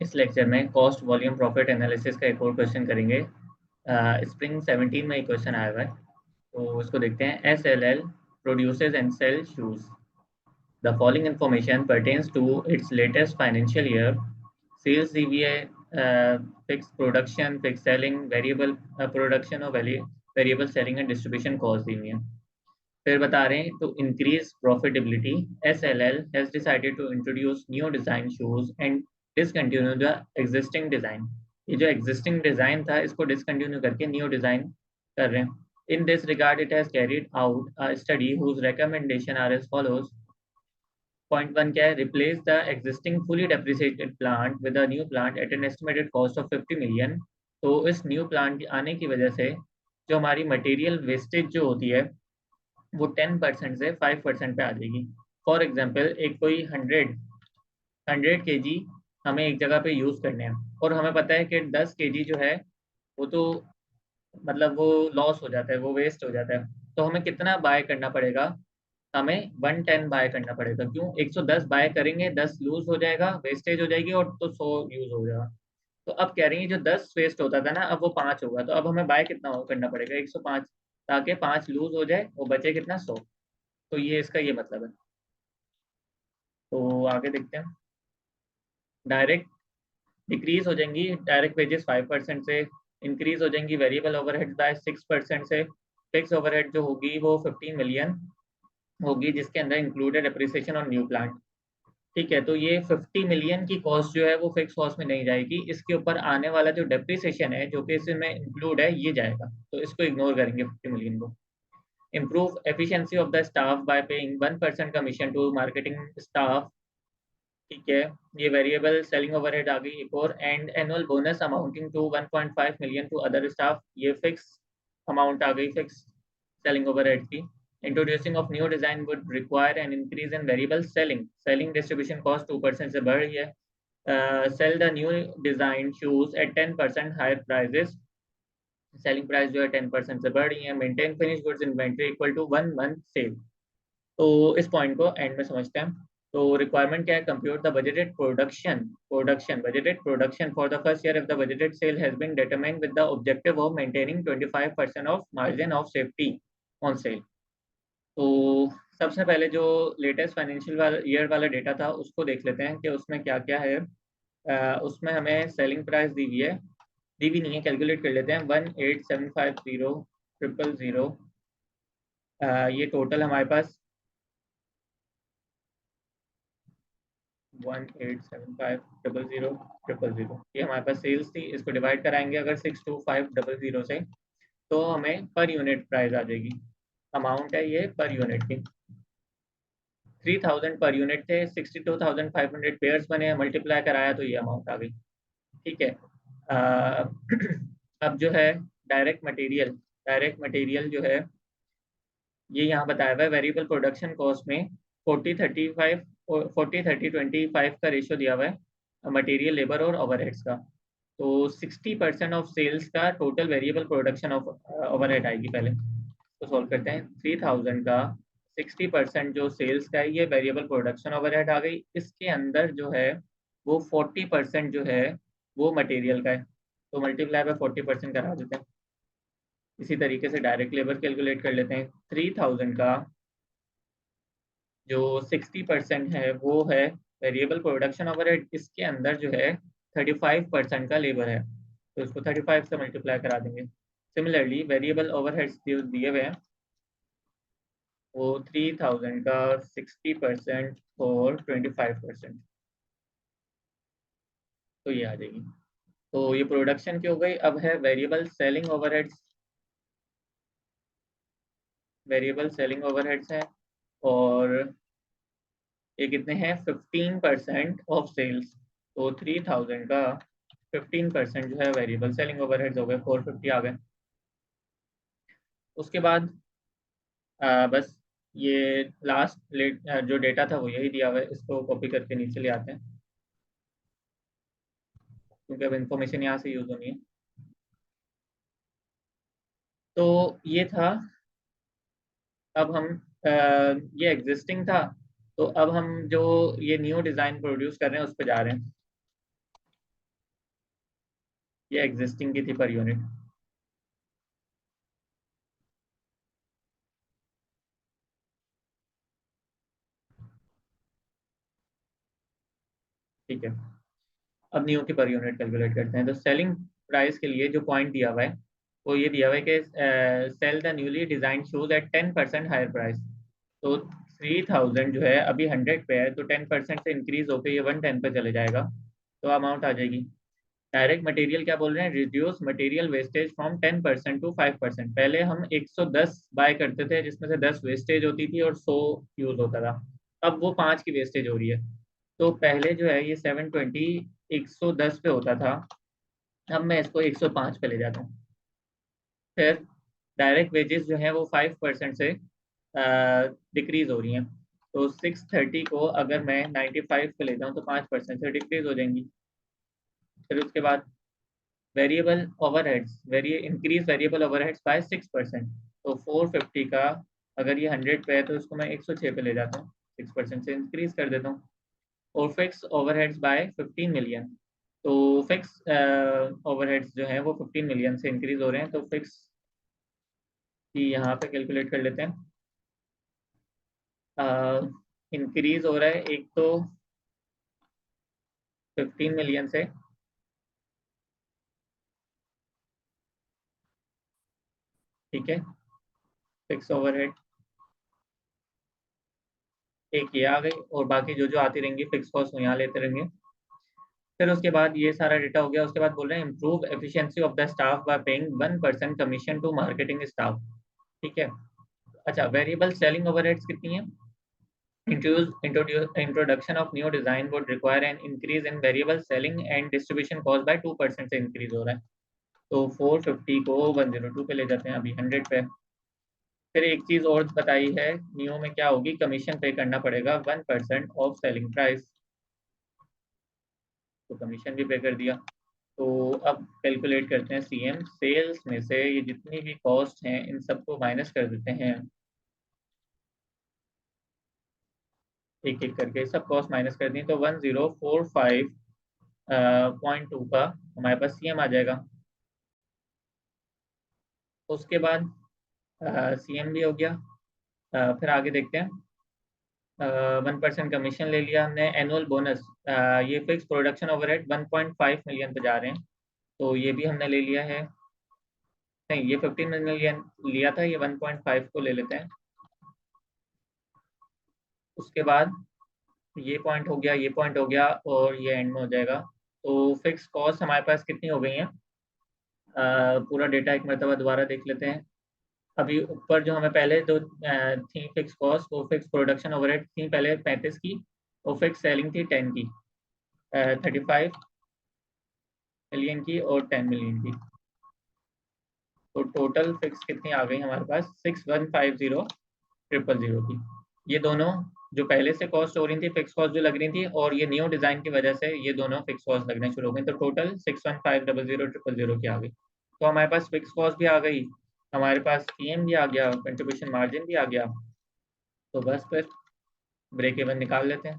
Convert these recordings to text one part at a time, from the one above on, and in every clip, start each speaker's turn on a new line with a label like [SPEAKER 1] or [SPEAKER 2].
[SPEAKER 1] इस लेक्चर में cost volume profit analysis का एक और क्वेश्चन करेंगे। स्प्रिंग 17 में एक क्वेश्चन आया हुआ है, तो इसको देखते हैं। SLL produces and sell shoes. The following information pertains to its latest financial year. Sales DVA, fixed production, fixed selling, variable production और variable selling and distribution cost दी हुई है। फिर बता रहे हैं to increase profitability, SLL has decided to introduce new design shoes and discontinue the existing design. ये जो existing design था इसको discontinue करके new design कर रहे हैं। In this regard, it has carried out a study whose recommendation are as follows. Point 1 क्या है? Replace the existing fully depreciated plant with a new plant at an estimated cost of 50 million. तो इस new plant आने की वजह से जो हमारी मटेरियल वेस्टेज जो होती है वो 10% से 5% पे आ जाएगी। फॉर एग्जाम्पल, एक कोई 100 kg हमें एक जगह पे यूज करने हैं और हमें पता है कि 10 kg जो है वो तो मतलब वो लॉस हो जाता है, वो वेस्ट हो जाता है। तो हमें कितना बाय करना पड़ेगा? हमें 110 बाय करना पड़ेगा। क्यों? 110 बाय करेंगे, 10 लूज हो जाएगा, वेस्टेज हो जाएगी, और तो 100 यूज हो जाएगा। तो अब कह रही है जो 10 वेस्ट होता था ना, अब वो 5 होगा। तो अब हमें बाय कितना करना पड़ेगा? 105, ताकि 5 लूज हो जाए और बचे कितना? 100। तो ये इसका ये मतलब है। तो आगे देखते हैं। डायरेक्ट डिक्रीज हो जाएंगी डायरेक्ट वेजेस 5% से, इंक्रीज हो जाएंगी वेरिएबल ओवरहेड बाय 6% से। फिक्स ओवरहेड जो होगी वो 15 मिलियन होगी, जिसके अंदर इंक्लूडेड एप्रिसिएशन और न्यू प्लांट। ठीक है, तो ये 50 मिलियन की कॉस्ट जो है वो फिक्स कॉस्ट में नहीं जाएगी। इसके ऊपर आने वाला जो डेप्रिसिएशन है जो कि इसमें इंक्लूड है, ये जाएगा। तो इसको इग्नोर करेंगे 50 मिलियन को। Improve efficiency of the staff by paying 1% commission to marketing staff. ठीक है, ये वेरिएबल सेलिंग ओवरहेड आ गई एक और। And annual bonus amounting to 1.5 million to other staff, ये फिक्स अमाउंट आ गई, फिक्स सेलिंग ओवरहेड की। Introducing of new design would require an increase in variable selling distribution cost 2% से बढ़ रही है। Sell the new design shoes at 10% higher prices, selling price जो है 10% से बढ़ रही है। Maintain finish goods inventory equal to 1 month sell. तो इस पॉइंट को एंड में समझते हैं। तो रिक्वायरमेंट क्या है? Compute the budgeted production for the first year if the budgeted sell has been determined with the objective of maintaining 25% of margin of safety on sell. तो सबसे पहले जो लेटेस्ट फाइनेंशियल ईयर वाला डेटा था उसको देख लेते हैं कि उसमें क्या क्या है। उसमें हमें सेलिंग प्राइस दी हुई है, दी भी नहीं है, कैलकुलेट कर लेते हैं। 18750 ये टोटल हमारे पास 1875000 ये हमारे पास सेल्स थी। इसको डिवाइड कराएंगे अगर 62500 से, तो हमें पर यूनिट प्राइस आ जाएगी। अमाउंट है ये पर यूनिट की, 3000 पर यूनिट थे, 62,500 पेयर्स बने, मल्टीप्लाई कराया तो ये अमाउंट आ गई। ठीक है। अब जो है डायरेक्ट मटेरियल जो है ये यहाँ बताया हुआ है। वेरिएबल प्रोडक्शन कॉस्ट में 40-30-25 का रेशियो दिया हुआ है मटेरियल, लेबर और ओवरहेड्स का। तो 60% ऑफ सेल्स का total variable production of overhead आएगी। पहले तो सॉल्व करते हैं। 3000 का 60% जो सेल्स का है ये वेरिएबल प्रोडक्शन ओवरहेड आ गई। इसके अंदर जो है वो 40% जो है वो मटेरियल का है, तो मल्टीप्लाई बाय 40% करा देते हैं। इसी तरीके से डायरेक्ट लेबर कैलकुलेट कर लेते हैं। 3000 का जो 60% है वो है वेरिएबल प्रोडक्शन ओवरहेड, इसके अंदर जो है 35% का लेबर है, तो इसको 35 से मल्टीप्लाई करा देंगे। सिमिलरली वेरिएबल ओवरहेड्स दिए हुए हैं, वो 3000 का 60% और 25%, तो ये आ जाएगी। तो ये प्रोडक्शन की हो गई। अब है वेरिएबल सेलिंग ओवरहेड्स हैं, और ये कितने हैं? 15% ऑफ सेल्स। तो 3000 का 15% जो है वेरिएबल सेलिंग ओवरहेड्स हो गए, 450 आ गए। उसके बाद बस ये लास्ट जो डेटा था वो यही दिया हुआ है। इसको कॉपी करके नीचे ले आते हैं, क्योंकि अब इंफॉर्मेशन यहाँ से यूज होनी है। तो ये था। अब हम ये एग्जिस्टिंग था, तो अब हम जो ये न्यू डिज़ाइन प्रोड्यूस कर रहे हैं उस पर जा रहे हैं। ये एग्जिस्टिंग की थी पर यूनिट। ठीक है, अब न्यू की पर यूनिट कैलकुलेट करते हैं। तो सेलिंग प्राइस के लिए जो पॉइंट दिया हुआ है वो ये दिया हुआ है कि sell the newly design shoes at 10% higher price. तो 3000 जो है अभी 100 पे है, तो 10% से इंक्रीज होकर ये 110 पे चले जाएगा, तो अमाउंट आ जाएगी। डायरेक्ट मटेरियल क्या बोल रहे हैं, reduce material wastage from 10% to 5%। पहले हम 110 बाय करते थे जिसमें से 10 वेस्टेज होती थी और 100 यूज होता था, अब वो 5 की वेस्टेज हो रही है। तो पहले जो है ये 720 110 पे होता था, अब मैं इसको 105 पे ले जाता हूँ। फिर डायरेक्ट वेजेस जो है वो 5% से डिक्रीज हो रही हैं। तो 630 को अगर मैं 95 पे ले जाऊँ तो 5% से डिक्रीज हो जाएंगी। फिर उसके बाद variable overheads increase variable overheads by 6%। तो 450 का अगर ये 100 पे है तो इसको मैं 106 पे ले जाता हूँ, 6% से इंक्रीज कर देता हूँ। और फिक्स ओवरहेड्स बाय 15 मिलियन। तो फिक्स ओवरहेड्स जो है वो 15 मिलियन से इंक्रीज हो रहे हैं, तो फिक्स की यहाँ पे कैलकुलेट कर लेते हैं। इंक्रीज हो रहा है एक तो 15 मिलियन से, ठीक है। फिक्स ओवरहेड एक ये आ गई, और बाकी जो जो आती रहेंगी फिक्स कॉस्ट वो यहाँ लेते रहेंगे। फिर उसके बाद ये सारा डेटा हो गया, उसके बाद बोल रहे हैं improve efficiency of the staff by paying 1% commission to marketing staff. ठीक है। अच्छा, वेरिएबल सेलिंग ओवरहेड्स कितनी है। Introduction of new design would require an increase in variable selling and distribution cost by 2% से इंक्रीज हो रहा है। तो 450 को 102 पे ले जाते हैं, अभी 100 पे। फिर एक चीज और बताई है नियो में क्या होगी, कमीशन पे करना पड़ेगा 1% ऑफ सेलिंग प्राइस, तो कमीशन भी पे कर दिया। तो अब कैलकुलेट करते हैं सीएम सेल्स में से ये जितनी भी कॉस्ट हैं इन सबको माइनस कर देते हैं, एक एक करके सब कॉस्ट माइनस कर दी, तो 1045.2 का हमारे पास सीएम आ जाएगा। उसके बाद सीएम भी हो गया। फिर आगे देखते हैं। 1% कमीशन ले लिया हमने, एनुअल बोनस, ये फिक्स प्रोडक्शन ओवरहेड 1.5 मिलियन पे जा रहे हैं, तो ये भी हमने ले लिया है। नहीं, ये 15 मिलियन लिया था, ये 1.5 को ले लेते हैं। उसके बाद ये पॉइंट हो गया, ये पॉइंट हो गया, और ये एंड में हो जाएगा। तो फिक्स कॉस्ट हमारे पास कितनी हो गई है, पूरा डेटा एक मरतबा दोबारा देख लेते हैं। अभी ऊपर जो हमें पहले जो थी फिक्स कॉस्ट, वो फिक्स प्रोडक्शन ओवरहेड थी पहले 35 की, वो फिक्स सेलिंग थी 10 की, 35 मिलियन की और 10 मिलियन की। तो टोटल फिक्स कितनी आ गई हमारे पास, 6150,000 की। ये दोनों जो पहले से कॉस्ट हो रही थी, फिक्स कॉस्ट जो लग रही थी, और ये न्यू डिजाइन की वजह से ये दोनों फिक्स कॉस्ट लगने शुरू हो गई, तो टोटल 6150,000 की आ गई। तो हमारे पास फिक्स कॉस्ट भी आ गई, हमारे पास सीएम भी आ गया, कंट्रीब्यूशन मार्जिन भी आ गया। तो बस फिर ब्रेक इवन निकाल लेते हैं।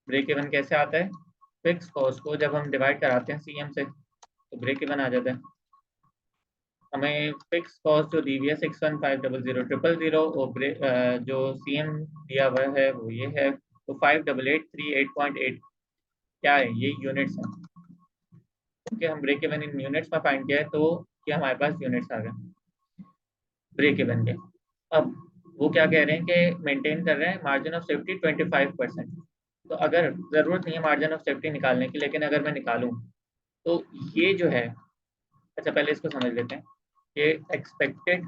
[SPEAKER 1] ब्रेक इवन कैसे आता है, फिक्स कॉस्ट को जब हम डिवाइड कराते हैं सीएम से तो ब्रेक इवन आ जाता है। हमें फिक्स कॉस्ट जो दी हुई है 6150,000 और जो सीएम दिया हुआ है वो ये है, तो 58838.8 क्या है, ये यूनिट्स हैं, क्योंकि हम ब्रेक इवन इन यूनिट्स में फाइंड किया है, तो ये हमारे पास यूनिट्स आ गए ब्रेक इवन के। अब वो क्या कह रहे हैं कि मेंटेन कर रहे हैं मार्जिन ऑफ सेफ्टी 25%। तो अगर ज़रूरत नहीं है मार्जिन ऑफ सेफ्टी निकालने की, लेकिन अगर मैं निकालूं तो ये जो है, अच्छा पहले इसको समझ लेते हैं। ये एक्सपेक्टेड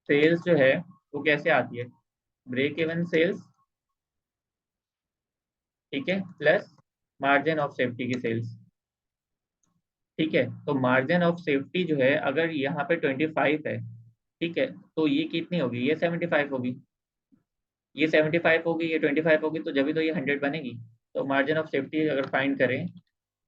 [SPEAKER 1] सेल्स जो है वो कैसे आती है, ब्रेक इवन सेल्स, ठीक है, प्लस मार्जिन ऑफ सेफ्टी की सेल्स। ठीक है, तो मार्जिन ऑफ सेफ्टी जो है अगर यहाँ पे 25 है, ठीक है, तो ये कितनी होगी, ये 75 होगी, ये 75 होगी, ये 25 होगी, तो जब भी तो ये 100 बनेगी। तो मार्जिन ऑफ सेफ्टी अगर फाइंड करें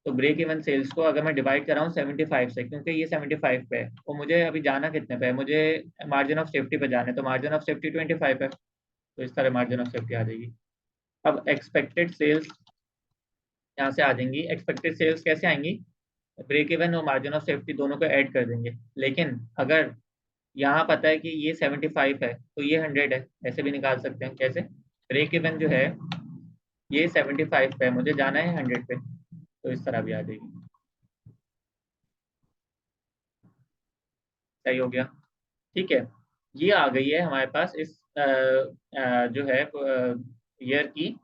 [SPEAKER 1] तो ब्रेक इवन सेल्स को अगर मैं डिवाइड कर रहा हूँ 75 से, क्योंकि ये 75 पे है, तो मुझे अभी जाना कितने पे है, मुझे मार्जिन ऑफ सेफ्टी पे जाना है, तो मार्जिन ऑफ सेफ्टी 25 है, तो इस तरह मार्जिन ऑफ सेफ्टी आ जाएगी। अब एक्सपेक्टेड सेल्स यहाँ से आ जाएंगी। एक्सपेक्टेड सेल्स कैसे आएंगी, ब्रेक इवन और मार्जिन ऑफ सेफ्टी दोनों को ऐड कर देंगे। लेकिन अगर यहाँ पता है कि ये 75 है तो ये 100 है, ऐसे भी निकाल सकते हैं। कैसे? ब्रेक इवन जो है ये 75 पे है, मुझे जाना है 100 पे, तो इस तरह भी आ जाएगी। सही हो गया। ठीक है, ये आ गई है हमारे पास इस जो है ईयर की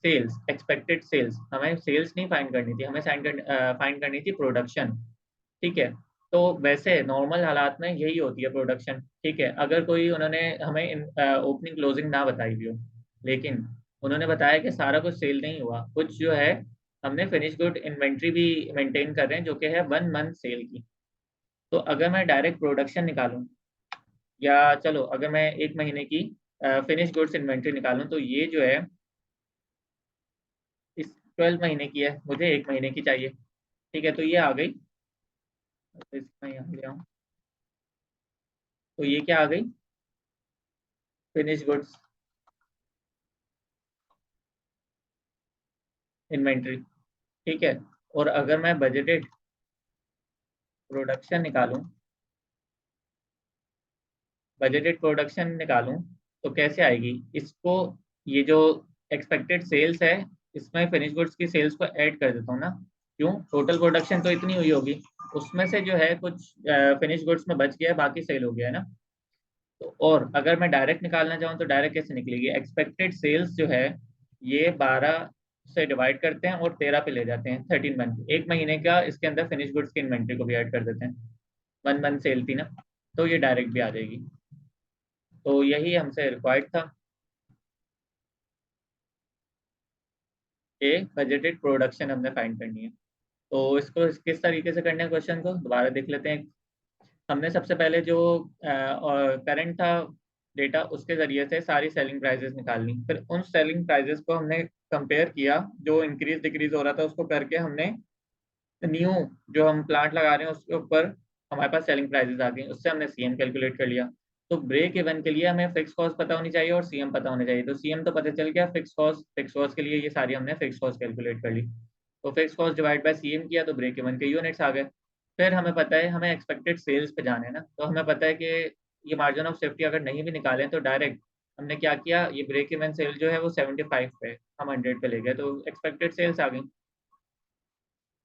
[SPEAKER 1] सेल्स, एक्सपेक्टेड सेल्स। हमें सेल्स नहीं फाइंड करनी थी, हमें फाइंड करनी थी प्रोडक्शन। ठीक है, तो वैसे नॉर्मल हालात में यही होती है प्रोडक्शन। ठीक है, अगर कोई उन्होंने हमें ओपनिंग क्लोजिंग ना बताई हुई हो, लेकिन उन्होंने बताया कि सारा कुछ सेल नहीं हुआ, कुछ जो है हमने फिनिश गुड इन्वेंट्री भी मेंटेन कर रहे हैं जो कि है 1 मंथ सेल की। तो अगर मैं डायरेक्ट प्रोडक्शन निकालूं, या चलो अगर मैं 1 महीने की फिनिश गुड्स इन्वेंट्री निकालूं, तो ये जो है इस 12 महीने की है, मुझे 1 महीने की चाहिए। ठीक है, तो ये आ गई। तो इसमें यहाँ ले आऊं, तो ये क्या आ गई? Finish goods inventory. ठीक है, और अगर मैं बजटेड प्रोडक्शन निकालूं, बजटेड प्रोडक्शन निकालूं, तो कैसे आएगी इसको? ये जो एक्सपेक्टेड सेल्स है, इसमें फिनिश गुड्स की सेल्स को ऐड कर देता हूँ ना। क्यों? टोटल प्रोडक्शन तो इतनी हुई होगी, उसमें से जो है कुछ फिनिश गुड्स में बच गया है, बाकी सेल हो गया है ना। तो और अगर मैं डायरेक्ट निकालना चाहूँ तो डायरेक्ट कैसे निकलेगी? एक्सपेक्टेड सेल्स जो है ये 12 से डिवाइड करते हैं और 13 पे ले जाते हैं, 13 मंथ, 1 महीने का इसके अंदर फिनिश गुड्स की इन्वेंट्री को भी ऐड कर देते हैं। 1 मंथ सेल थी ना, तो ये डायरेक्ट भी आ जाएगी। तो यही हमसे रिक्वायर्ड था कि बजटेड प्रोडक्शन हमने फाइंड करनी है। तो इसको किस तरीके से करना है, क्वेश्चन को दोबारा देख लेते हैं। हमने सबसे पहले जो करंट था डेटा, उसके जरिए से सारी सेलिंग प्राइसेस निकालनी, फिर उन सेलिंग प्राइसेस को हमने कंपेयर किया, जो इंक्रीज डिक्रीज हो रहा था उसको करके हमने न्यू जो हम प्लांट लगा रहे हैं उसके ऊपर हमारे पास सेलिंग प्राइसेस आ गई, उससे हमने सीएम कैलकुलेट कर लिया। तो ब्रेक इवन के लिए हमें फिक्स कॉस्ट पता होनी चाहिए और सीएम पता होना चाहिए। तो सीएम तो पता चल गया, फिक्स कॉस्ट के लिए ये सारी हमने फिक्स कॉस्ट कैलकुलेट कर ली। तो fix cost divide by CM किया तो ब्रेक इवन के यूनिट्स आ गए। फिर हमें पता है हमें एक्सपेक्टेड सेल्स पे जाना है ना, तो हमें पता है कि ये मार्जिन ऑफ सेफ्टी अगर नहीं भी निकालें तो डायरेक्ट हमने क्या किया, ये ब्रेक इवन सेल जो है वो 75 पे, हम 100 पे ले गए, तो एक्सपेक्टेड सेल्स आ गई।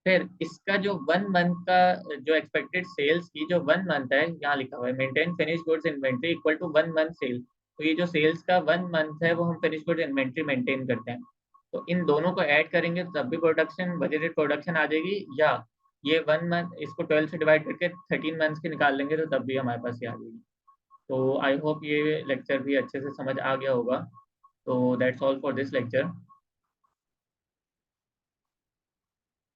[SPEAKER 1] फिर इसका जो 1 मंथ का जो एक्सपेक्टेड सेल्स की जो 1 मंथ है, यहाँ लिखा हुआ है maintain finish goods inventory equal to 1 month sell. तो ये जो सेल्स का 1 मंथ है वो हम फिनिश गुड्स इन्वेंट्री मेंटेन करते हैं। तो इन दोनों को ऐड करेंगे तो तब भी प्रोडक्शन, बजटेड प्रोडक्शन आ जाएगी, या ये 1 मंथ इसको 12 से डिवाइड करके 13 मंथ्स की निकाल लेंगे तो तब भी हमारे पास ये आ जाएगी। तो आई होप ये लेक्चर भी अच्छे से समझ आ गया होगा। तो that's all for this lecture.